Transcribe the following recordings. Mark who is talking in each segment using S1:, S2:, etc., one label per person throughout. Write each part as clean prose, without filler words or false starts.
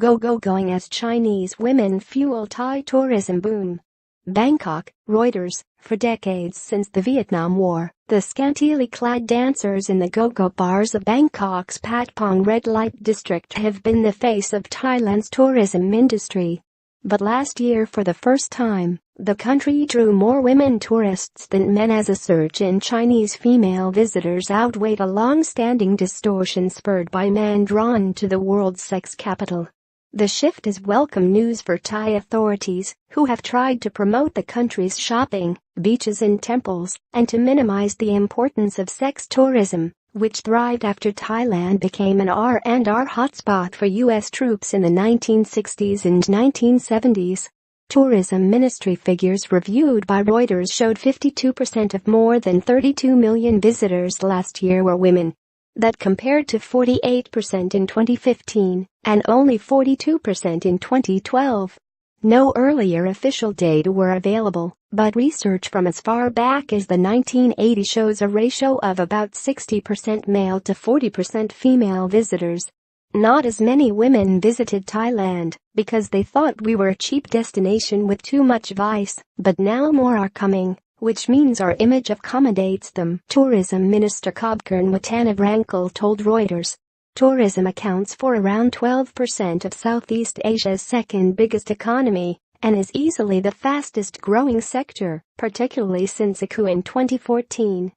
S1: going as Chinese women fuel Thai tourism boom. Bangkok, Reuters. For decades since the Vietnam War, the scantily clad dancers in the go-go bars of Bangkok's Patpong red light district have been the face of Thailand's tourism industry. But last year, for the first time, the country drew more women tourists than men as a surge in Chinese female visitors outweighed a long-standing distortion spurred by men drawn to the world's sex capital. The shift is welcome news for Thai authorities, who have tried to promote the country's shopping, beaches and temples, and to minimize the importance of sex tourism, which thrived after Thailand became an R&R hotspot for U.S. troops in the 1960s and 1970s. Tourism Ministry figures reviewed by Reuters showed 52% of more than 32 million visitors last year were women. That compared to 48% in 2015 and only 42% in 2012. No earlier official data were available, but research from as far back as the 1980s shows a ratio of about 60% male to 40% female visitors. Not as many women visited Thailand because they thought we were a cheap destination with too much vice, but now more are coming, which means our image accommodates them, Tourism Minister Kobkern Watanavrangkul told Reuters. Tourism accounts for around 12% of Southeast Asia's second biggest economy and is easily the fastest growing sector, particularly since a coup in 2014.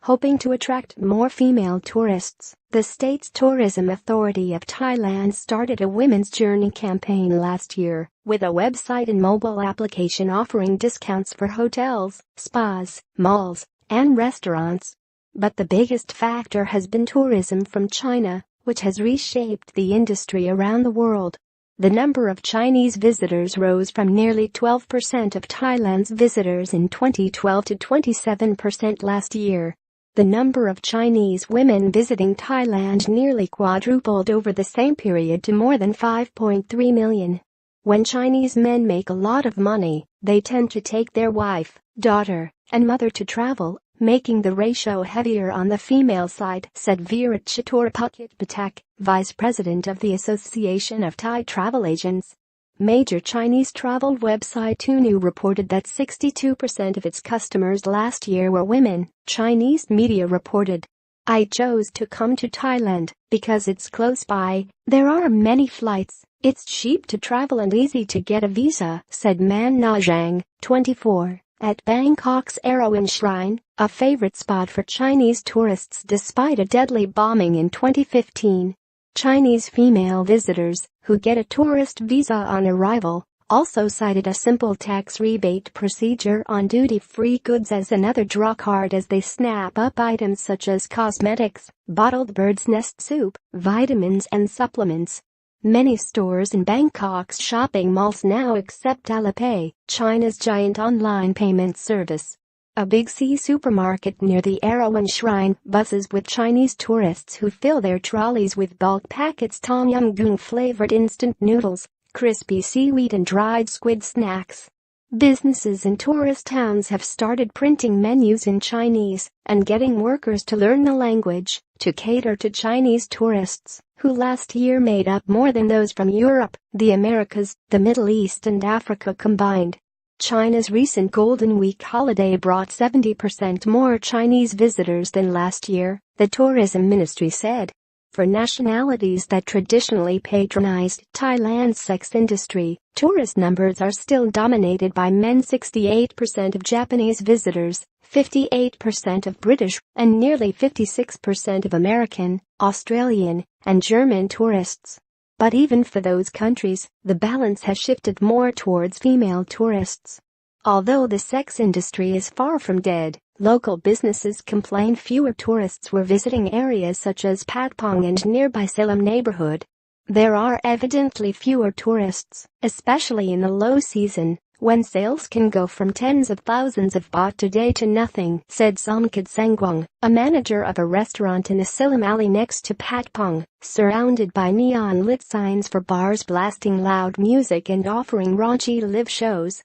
S1: Hoping to attract more female tourists, the state's Tourism Authority of Thailand started a Women's Journey campaign last year, with a website and mobile application offering discounts for hotels, spas, malls, and restaurants. But the biggest factor has been tourism from China, which has reshaped the industry around the world. The number of Chinese visitors rose from nearly 12% of Thailand's visitors in 2012 to 27% last year. The number of Chinese women visiting Thailand nearly quadrupled over the same period to more than 5.3 million. When Chinese men make a lot of money, they tend to take their wife, daughter, and mother to travel, making the ratio heavier on the female side, said Virat Chaturpatak, vice president of the Association of Thai Travel Agents. Major Chinese travel website Tunu reported that 62% of its customers last year were women, Chinese media reported. I chose to come to Thailand because it's close by, there are many flights, it's cheap to travel and easy to get a visa, said Man Na Zhang, 24. At Bangkok's Erawan Shrine, a favorite spot for Chinese tourists despite a deadly bombing in 2015. Chinese female visitors, who get a tourist visa on arrival, also cited a simple tax rebate procedure on duty-free goods as another draw card as they snap up items such as cosmetics, bottled bird's nest soup, vitamins and supplements. Many stores in Bangkok's shopping malls now accept Alipay, China's giant online payment service. A Big C supermarket near the Erawan Shrine buzzes with Chinese tourists who fill their trolleys with bulk packets Tom Yum Goong-flavored instant noodles, crispy seaweed and dried squid snacks. Businesses in tourist towns have started printing menus in Chinese and getting workers to learn the language to cater to Chinese tourists, who last year made up more than those from Europe, the Americas, the Middle East and Africa combined. China's recent Golden Week holiday brought 70% more Chinese visitors than last year, the tourism ministry said. For nationalities that traditionally patronized Thailand's sex industry, tourist numbers are still dominated by men. 68% of Japanese visitors, 58% of British, and nearly 56% of American, Australian, and German tourists. But even for those countries, the balance has shifted more towards female tourists. Although the sex industry is far from dead, local businesses complain fewer tourists were visiting areas such as Patpong and nearby Salem neighborhood. There are evidently fewer tourists, especially in the low season, when sales can go from tens of thousands of baht a day to nothing, said Somkad Sengwang, a manager of a restaurant in the Salem alley next to Patpong, surrounded by neon-lit signs for bars blasting loud music and offering raunchy live shows.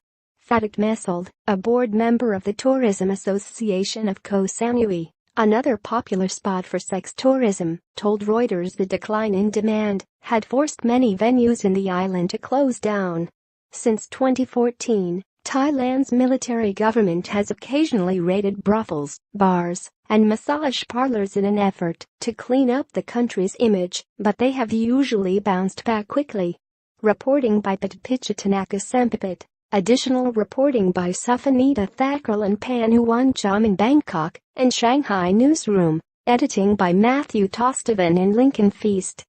S1: Fatak Mesold, a board member of the Tourism Association of Koh Samui, another popular spot for sex tourism, told Reuters the decline in demand had forced many venues in the island to close down. Since 2014, Thailand's military government has occasionally raided brothels, bars, and massage parlors in an effort to clean up the country's image, but they have usually bounced back quickly. Reporting by Patpong Sampipit. Additional reporting by Sufanita Thakral and Panuwan Cham in Bangkok and Shanghai Newsroom. Editing by Matthew Tostovan and Lincoln Feast.